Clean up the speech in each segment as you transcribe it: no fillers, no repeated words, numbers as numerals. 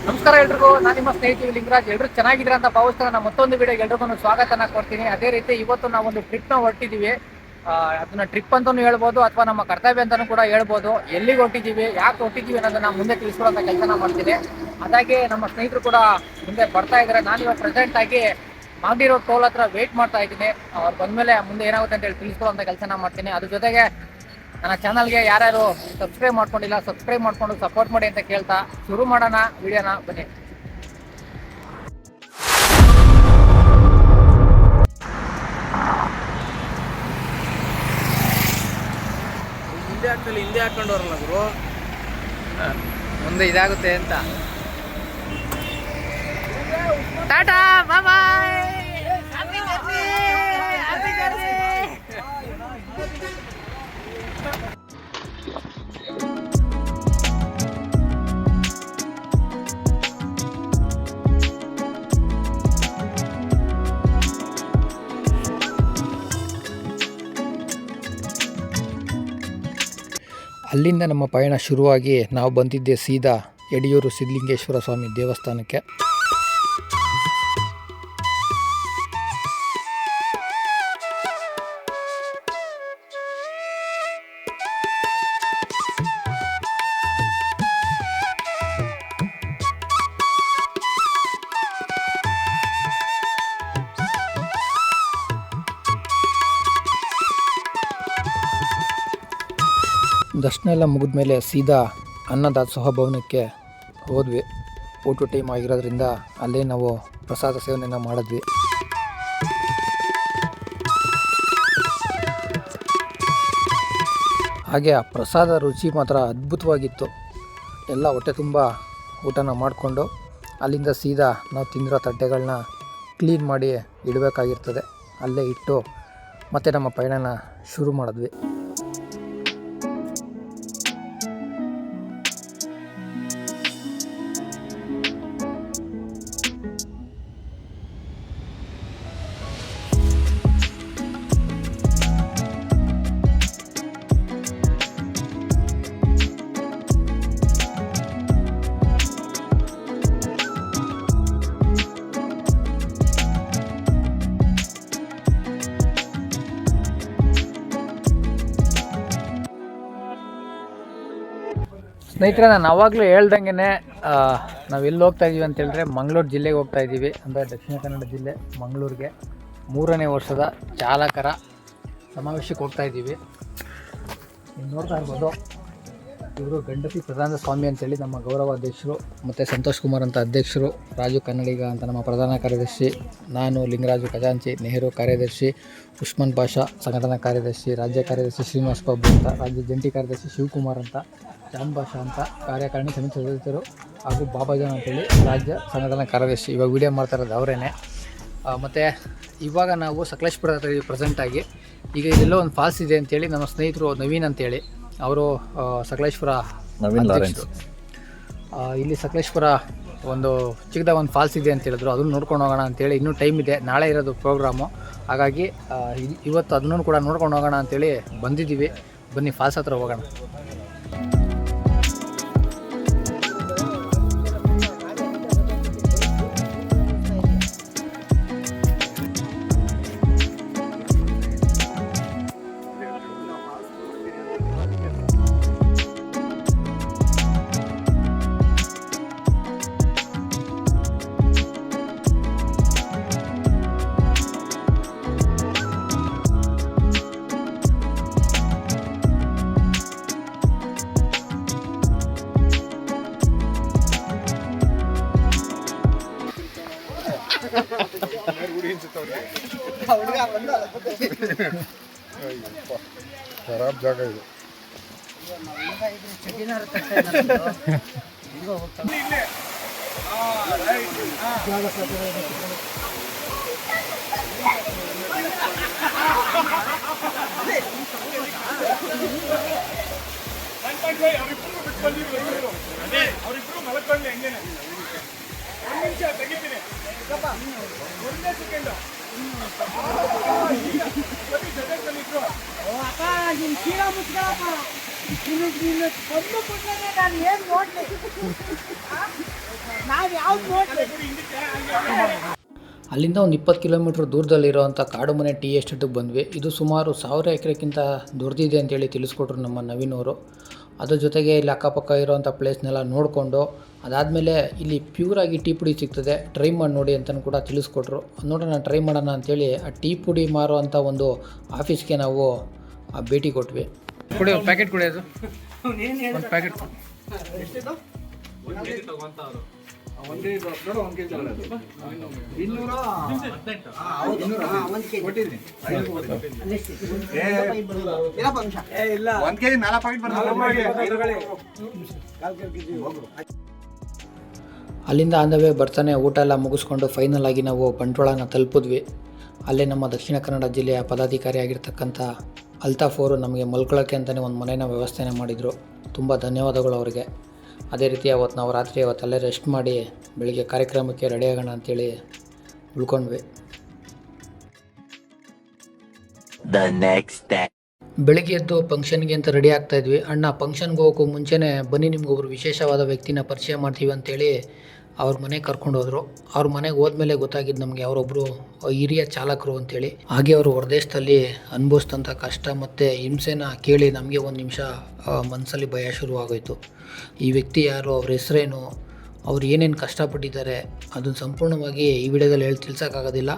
ನಮಸ್ಕಾರ ಎಲ್ರಿಗೂ, ನಾನು ನಿಮ್ಮ ಸ್ನೇಹಿತ ಲಿಂಗರಾಜ್. ಎಲ್ಲರೂ ಚೆನ್ನಾಗಿದ್ದೀರಾ ಅಂತ ಭಾವಿಸ್ತಾರೆ. ನಾನು ಮತ್ತೊಂದು ವಿಡಿಯೋಗೆ ಎಲ್ರಿಗೂ ಸ್ವಾಗತನ ಕೊಡ್ತೀನಿ. ಅದೇ ರೀತಿ ಇವತ್ತು ನಾವೊಂದು ಟ್ರಿಪ್ನ ಹೊರಟಿದ್ದೀವಿ. ಅದನ್ನ ಟ್ರಿಪ್ ಅಂತಲೂ ಹೇಳ್ಬೋದು ಅಥವಾ ನಮ್ಮ ಕರ್ತವ್ಯ ಅಂತಲೂ ಕೂಡ ಹೇಳ್ಬೋದು. ಎಲ್ಲಿಗೆ ಹೊರಟಿದ್ದೀವಿ, ಯಾಕೆ ಹೊರಟಿದ್ದೀವಿ ಅನ್ನೋದನ್ನ ಮುಂದೆ ತಿಳಿಸ್ಕೊಡೋಂಥ ಕೆಲಸನ ಮಾಡ್ತೀನಿ. ಅದಾಗೆ ನಮ್ಮ ಸ್ನೇಹಿತರು ಕೂಡ ಮುಂದೆ ಬರ್ತಾ ಇದ್ದಾರೆ. ನಾನು ಇವಾಗ ಪ್ರೆಸೆಂಟ್ ಆಗಿ ಮಾಗಡಿ ರೋಡ್ ಟೋಲ್ ಹತ್ರ ವೇಟ್ ಮಾಡ್ತಾ ಇದ್ದೀನಿ. ಅವ್ರು ಬಂದಮೇಲೆ ಮುಂದೆ ಏನಾಗುತ್ತೆ ಅಂತ ಹೇಳಿ ತಿಳಿಸ್ಕೊಡೋಂಥ ಕೆಲಸನ ಮಾಡ್ತೀನಿ. ಅದ್ರ ಜೊತೆಗೆ ನನ್ನ ಚಾನಲ್ಗೆ ಯಾರ್ಯಾರು ಸಬ್ಸ್ಕ್ರೈಬ್ ಮಾಡ್ಕೊಂಡಿಲ್ಲ, ಸಬ್ಸ್ಕ್ರೈಬ್ ಮಾಡ್ಕೊಂಡು ಸಪೋರ್ಟ್ ಮಾಡಿ ಅಂತ ಕೇಳ್ತಾ ಶುರು ಮಾಡೋಣ ವಿಡಿಯೋನ. ಬನ್ನಿ. ಹಿಂದೆ ಹಾಕೊಂಡವ್ರಲ್ಲ ಗುರು, ಮುಂದೆ ಇದಾಗುತ್ತೆ ಅಂತ. ಟಾಟಾ, ಬಾಯ್ ಬಾಯ್. ಅಲ್ಲಿಂದ ನಮ್ಮ ಪಯಣ ಶುರುವಾಗಿ ನಾವು ಬಂದಿದ್ದೆ ಸೀದಾ ಯಡಿಯೂರು ಸಿದ್ಧಲಿಂಗೇಶ್ವರ ಸ್ವಾಮಿ ದೇವಸ್ಥಾನಕ್ಕೆ. ದರ್ಶನ ಎಲ್ಲ ಮುಗಿದ ಮೇಲೆ ಸೀದಾ ಅನ್ನದಾಸೋಹ ಭವನಕ್ಕೆ ಹೋದ್ವಿ. ಊಟ ಟೈಮ್ ಆಗಿರೋದ್ರಿಂದ ಅಲ್ಲೇ ನಾವು ಪ್ರಸಾದ ಸೇವನೆಯನ್ನು ಮಾಡಿದ್ವಿ. ಹಾಗೆ ಆ ಪ್ರಸಾದ ರುಚಿ ಮಾತ್ರ ಅದ್ಭುತವಾಗಿತ್ತು. ಎಲ್ಲ ಹೊಟ್ಟೆ ತುಂಬ ಊಟನ ಮಾಡಿಕೊಂಡು ಅಲ್ಲಿಂದ ಸೀದಾ ನಾವು ತಿಂದಿರೋ ತಟ್ಟೆಗಳನ್ನ ಕ್ಲೀನ್ ಮಾಡಿ ಇಡಬೇಕಾಗಿರ್ತದೆ. ಅಲ್ಲೇ ಇಟ್ಟು ಮತ್ತೆ ನಮ್ಮ ಪಯಣನ ಶುರು ಮಾಡಿದ್ವಿ. ಸ್ನೇಹಿತರೆ, ನಾನು ಆವಾಗಲೂ ಹೇಳ್ದಂಗೆ ನಾವು ಎಲ್ಲಿ ಹೋಗ್ತಾ ಇದ್ದೀವಿ ಅಂತ ಹೇಳಿದ್ರೆ ಮಂಗಳೂರು ಜಿಲ್ಲೆಗೆ ಹೋಗ್ತಾ ಇದ್ದೀವಿ. ಅಂದರೆ ದಕ್ಷಿಣ ಕನ್ನಡ ಜಿಲ್ಲೆ ಮಂಗಳೂರಿಗೆ 3ನೇ ವರ್ಷದ ಚಾಲಕರ ಸಮಾವೇಶಕ್ಕೆ ಹೋಗ್ತಾ ಇದ್ದೀವಿ. ನೀವು ನೋಡ್ತಾ ಇರ್ಬೋದು, ಇವರು ಗಂಡತಿ ಪ್ರಧಾನ ಸ್ವಾಮಿ ಅಂತೇಳಿ ನಮ್ಮ ಗೌರವ ಅಧ್ಯಕ್ಷರು, ಮತ್ತು ಸಂತೋಷ್ ಕುಮಾರ್ ಅಂತ ಅಧ್ಯಕ್ಷರು, ರಾಜು ಕನ್ನಡಿಗ ಅಂತ ನಮ್ಮ ಪ್ರಧಾನ ಕಾರ್ಯದರ್ಶಿ, ನಾನು ಲಿಂಗರಾಜು ಖಜಾಂಚಿ, ನೆಹರು ಕಾರ್ಯದರ್ಶಿ, ಉಸ್ಮಾನ್ ಪಾಷಾ ಸಂಘಟನಾ ಕಾರ್ಯದರ್ಶಿ, ರಾಜ್ಯ ಕಾರ್ಯದರ್ಶಿ ಶ್ರೀನಿವಾಸ್ ಬಾಬು ಅಂತ, ರಾಜ್ಯ ಜಂಟಿ ಕಾರ್ಯದರ್ಶಿ ಶಿವಕುಮಾರ್ ಅಂತ, ಜಾನ್ ಭಾಷಾ ಅಂತ ಕಾರ್ಯಕಾರಿಣಿ ಸಮಿತಿ ಸದಸ್ಯರು, ಹಾಗೂ ಬಾಬಾಜಾನ್ ಅಂತೇಳಿ ರಾಜ್ಯ ಸಂಘಟನಾ ಕಾರ್ಯದರ್ಶಿ. ಇವಾಗ ವಿಡಿಯೋ ಮಾಡ್ತಾ ಇರೋದು ಅವರೇನೆ. ಮತ್ತು ಇವಾಗ ನಾವು ಸಕಲೇಶ್ಪುರ ಹತ್ರ ಪ್ರೆಸೆಂಟಾಗಿ. ಈಗ ಇಲ್ಲೆಲ್ಲೋ ಒಂದು ಫಾಲ್ಸ್ ಇದೆ ಅಂತೇಳಿ ನಮ್ಮ ಸ್ನೇಹಿತರು ನವೀನ್ ಅಂತೇಳಿ, ಅವರು ಸಕಲೇಶ್ಪುರ ಅಧ್ಯಕ್ಷರು. ಇಲ್ಲಿ ಸಕಲೇಶ್ಪುರ ಒಂದು ಚಿಕ್ಕದಾಗ ಒಂದು ಫಾಲ್ಸ್ ಇದೆ ಅಂತ ಹೇಳಿದ್ರು. ಅದನ್ನು ನೋಡ್ಕೊಂಡು ಹೋಗೋಣ ಅಂತೇಳಿ. ಇನ್ನೂ ಟೈಮ್ ಇದೆ, ನಾಳೆ ಇರೋದು ಪ್ರೋಗ್ರಾಮು. ಹಾಗಾಗಿ ಇವತ್ತು ಅದನ್ನು ಕೂಡ ನೋಡ್ಕೊಂಡು ಹೋಗೋಣ ಅಂತೇಳಿ ಬಂದಿದ್ದೀವಿ. ಬನ್ನಿ, ಫಾಲ್ಸ್ ಹತ್ರ ಹೋಗೋಣ. ಖರಾಬ್ ಜಾಗ ಇದು. ಅವರಿಬ್ರು ಮಲ್ಕೊಳ್ಳಿ ಹೆಂಗೇನೆ. ಒಂದು ನಿಮಿಷ ತೆಗಿತೀನಿ. ಒಂದೇ ಸೆಕೆಂಡ್ ನಿನ್ ಚೀಲ ಮುಚ್ಕೊಳಪ್ಪ. ನಿನ್ನ ಬಂದು ಬಿಟ್ರೆ ನಾನು ಏನು ನೋಡ್ಲಿ. ನಾವು ಯಾವ್ದು ನೋಡ್ರಿ ಅಲ್ಲಿಂದ ಒಂದು 20 ಕಿಲೋಮೀಟ್ರ್ ದೂರದಲ್ಲಿರುವಂಥ ಕಾಡುಮನೆ ಟೀ ಎಸ್ಟೇಟಿಗೆ ಬಂದ್ವಿ. ಇದು ಸುಮಾರು 1000 ಎಕರೆಗಿಂತ ದೊಡ್ಡದಿದೆ ಅಂತೇಳಿ ತಿಳಿಸ್ಕೊಟ್ರು ನಮ್ಮ ನವೀನ್ ಅವರು. ಅದ್ರ ಜೊತೆಗೆ ಇಲ್ಲಿ ಅಕ್ಕಪಕ್ಕ ಇರೋವಂಥ ಪ್ಲೇಸ್ನೆಲ್ಲ ನೋಡಿಕೊಂಡು ಅದಾದಮೇಲೆ ಇಲ್ಲಿ ಪ್ಯೂರಾಗಿ ಟೀ ಪುಡಿ ಸಿಗ್ತದೆ, ಟ್ರೈ ಮಾಡಿ ನೋಡಿ ಅಂತಲೂ ಕೂಡ ತಿಳಿಸ್ಕೊಟ್ರು. ನೋಡೋಣ ಟ್ರೈ ಮಾಡೋಣ ಅಂಥೇಳಿ ಆ ಟೀ ಪುಡಿ ಮಾರುವಂಥ ಒಂದು ಆಫೀಸ್ಗೆ ನಾವು ಭೇಟಿ ಕೊಟ್ವಿ. ಕುಡಿಯೋ ಪ್ಯಾಕೆಟ್ ಕುಡಿಯೋದು ಒಂದು ಪ್ಯಾಕೆಟ್ ಅಲ್ಲಿಂದ ಆನ್ ದ ವೇ ಬರ್ತಾನೆ ಊಟ ಎಲ್ಲ ಮುಗಿಸ್ಕೊಂಡು ಫೈನಲ್ ಆಗಿ ನಾವು ಬಂಟ್ವಾಳನ ತಲುಪಿದ್ವಿ. ಅಲ್ಲೇ ನಮ್ಮ ದಕ್ಷಿಣ ಕನ್ನಡ ಜಿಲ್ಲೆಯ ಪದಾಧಿಕಾರಿ ಆಗಿರ್ತಕ್ಕಂಥ ಅಲ್ತಾಫ್ ಅವರು ನಮಗೆ ಮಲ್ಕೊಳ್ಳೋಕ್ಕೆ ಅಂತಲೇ ಒಂದು ಮನೇನ ವ್ಯವಸ್ಥೆನ ಮಾಡಿದರು. ತುಂಬ ಧನ್ಯವಾದಗಳು ಅವರಿಗೆ. ಅದೇ ರೀತಿ ನಾವು ರಾತ್ರಿ ಅವತ್ತಲ್ಲೇ ರೆಸ್ಟ್ ಮಾಡಿ ಬೆಳಿಗ್ಗೆ ಕಾರ್ಯಕ್ರಮಕ್ಕೆ ರೆಡಿ ಆಗೋಣ ಅಂತೇಳಿ ಉಳ್ಕೊಂಡ್ವಿ. ಬೆಳಿಗ್ಗೆ ಎದ್ದು ಫಂಕ್ಷನ್ಗೆ ಅಂತ ರೆಡಿ ಆಗ್ತಾಯಿದ್ವಿ. ಅಣ್ಣ ಫಂಕ್ಷನ್ಗೆ ಹೋಗೋಕ್ಕೂ ಮುಂಚೆನೇ ಬನ್ನಿ ನಿಮ್ಗೊಬ್ರು ವಿಶೇಷವಾದ ವ್ಯಕ್ತಿನ ಪರಿಚಯ ಮಾಡ್ತೀವಿ ಅಂತೇಳಿ ಅವ್ರ ಮನೆಗೆ ಕರ್ಕೊಂಡು ಹೋದರು. ಅವ್ರ ಮನೆಗೆ ಹೋದ್ಮೇಲೆ ಗೊತ್ತಾಗಿದ್ದು ನಮಗೆ ಅವರೊಬ್ಬರು ಹಿರಿಯ ಚಾಲಕರು ಅಂತೇಳಿ. ಹಾಗೆ ಅವರು ಹೊರದೇಶದಲ್ಲಿ ಅನುಭವಿಸಿದಂಥ ಕಷ್ಟ ಮತ್ತು ಹಿಂಸೆನ ಕೇಳಿ ನಮಗೆ ಒಂದು ನಿಮಿಷ ಮನಸ್ಸಲ್ಲಿ ಭಯ ಶುರುವಾಗೋಯಿತು. ಈ ವ್ಯಕ್ತಿ ಯಾರು, ಅವ್ರ ಹೆಸರೇನು, ಅವ್ರು ಏನೇನು ಕಷ್ಟಪಟ್ಟಿದ್ದಾರೆ ಅದನ್ನು ಸಂಪೂರ್ಣವಾಗಿ ಈ ವಿಡಿಯೋದಲ್ಲಿ ತಿಳಿಸೋಕ್ಕಾಗೋದಿಲ್ಲ.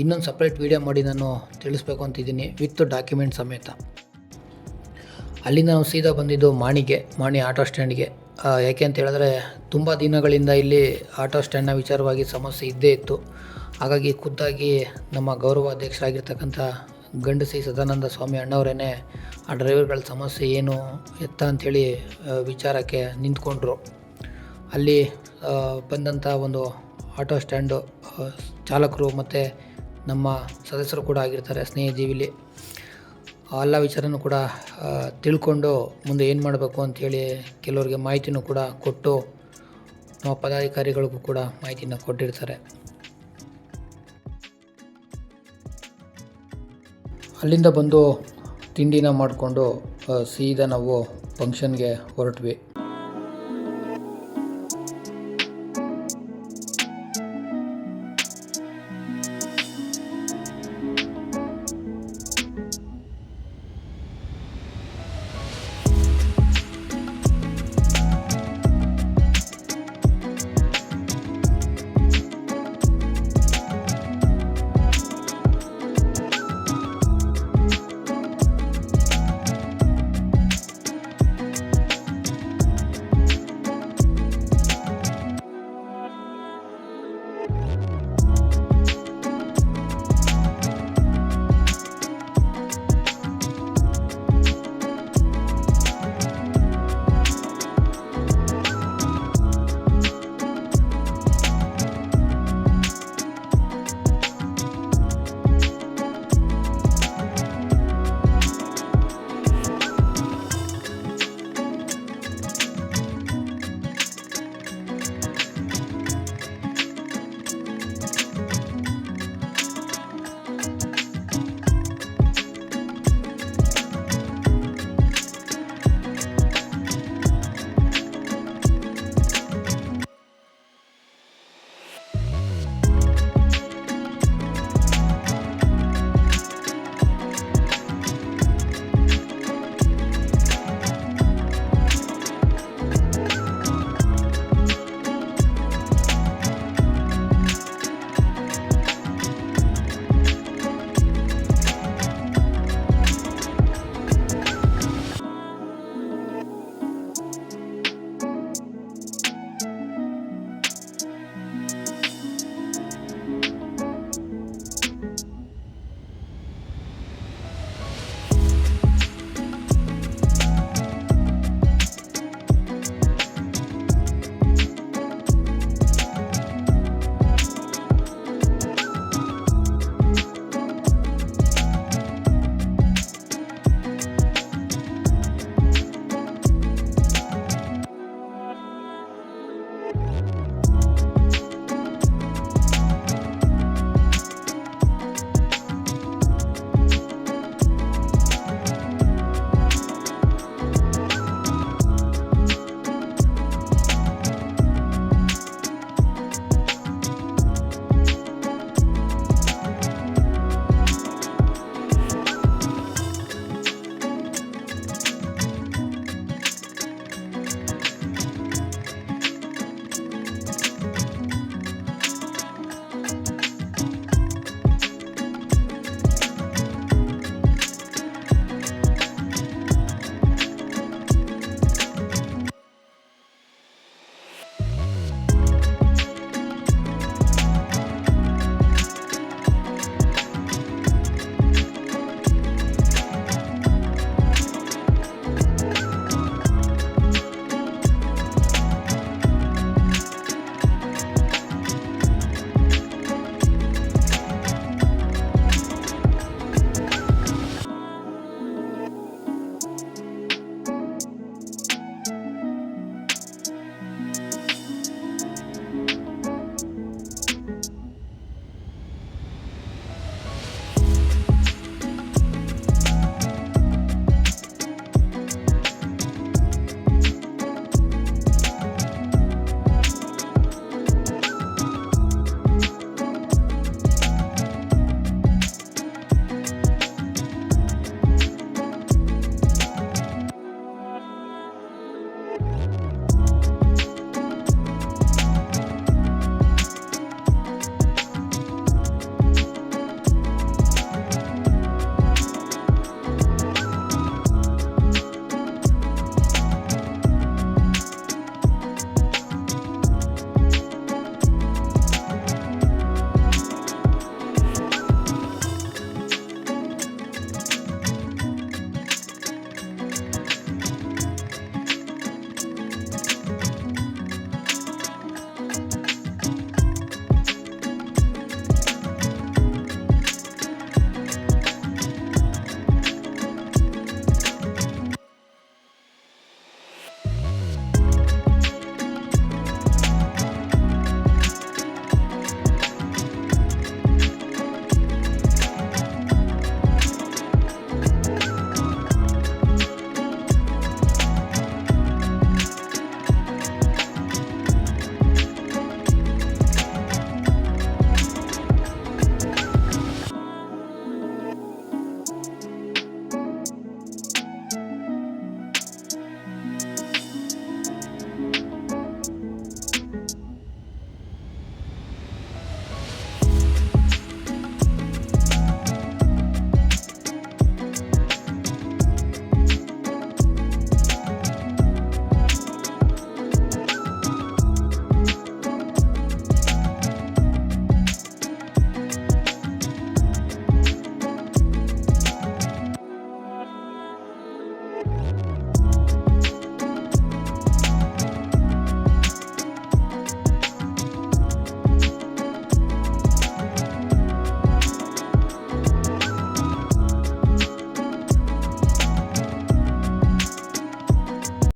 ಇನ್ನೊಂದು ಸಪ್ರೇಟ್ ವೀಡಿಯೋ ಮಾಡಿ ನಾನು ತಿಳಿಸ್ಬೇಕು ಅಂತಿದ್ದೀನಿ ವಿತ್ ಡಾಕ್ಯುಮೆಂಟ್ ಸಮೇತ. ಅಲ್ಲಿಂದ ನಾವು ಸೀದಾ ಬಂದಿದ್ದು ಮಾಣಿ ಆಟೋ ಸ್ಟ್ಯಾಂಡ್ಗೆ. ಯಾಕೆ ಅಂತ ಹೇಳಿದ್ರೆ ತುಂಬ ದಿನಗಳಿಂದ ಇಲ್ಲಿ ಆಟೋ ಸ್ಟ್ಯಾಂಡ್ನ ವಿಚಾರವಾಗಿ ಸಮಸ್ಯೆ ಇದ್ದೇ ಇತ್ತು. ಹಾಗಾಗಿ ಖುದ್ದಾಗಿ ನಮ್ಮ ಗೌರವಾಧ್ಯಕ್ಷರಾಗಿರ್ತಕ್ಕಂಥ ಗಂಡಸಿ ಸದಾನಂದ ಸ್ವಾಮಿ ಅಣ್ಣವರೇ ಆ ಡ್ರೈವರ್ಗಳ ಸಮಸ್ಯೆ ಏನು ಎತ್ತ ಅಂಥೇಳಿ ವಿಚಾರಕ್ಕೆ ನಿಂತ್ಕೊಂಡ್ರು. ಅಲ್ಲಿ ಬಂದಂಥ ಒಂದು ಆಟೋ ಸ್ಟ್ಯಾಂಡು ಚಾಲಕರು ಮತ್ತು ನಮ್ಮ ಸದಸ್ಯರು ಕೂಡ ಆಗಿರ್ತಾರೆ ಸ್ನೇಹಜೀವಿಲಿ. ಎಲ್ಲ ವಿಚಾರನೂ ಕೂಡ ತಿಳ್ಕೊಂಡು ಮುಂದೆ ಏನು ಮಾಡಬೇಕು ಅಂಥೇಳಿ ಕೆಲವರಿಗೆ ಮಾಹಿತಿನೂ ಕೂಡ ಕೊಟ್ಟು ನಮ್ಮ ಪದಾಧಿಕಾರಿಗಳಿಗೂ ಕೂಡ ಮಾಹಿತಿನ ಕೊಟ್ಟಿರ್ತಾರೆ. ಅಲ್ಲಿಂದ ಬಂದು ತಿಂಡಿನ ಮಾಡಿಕೊಂಡು ಸೀದಾ ನಾವು ಫಂಕ್ಷನ್ಗೆ ಹೊರಟ್ವಿ.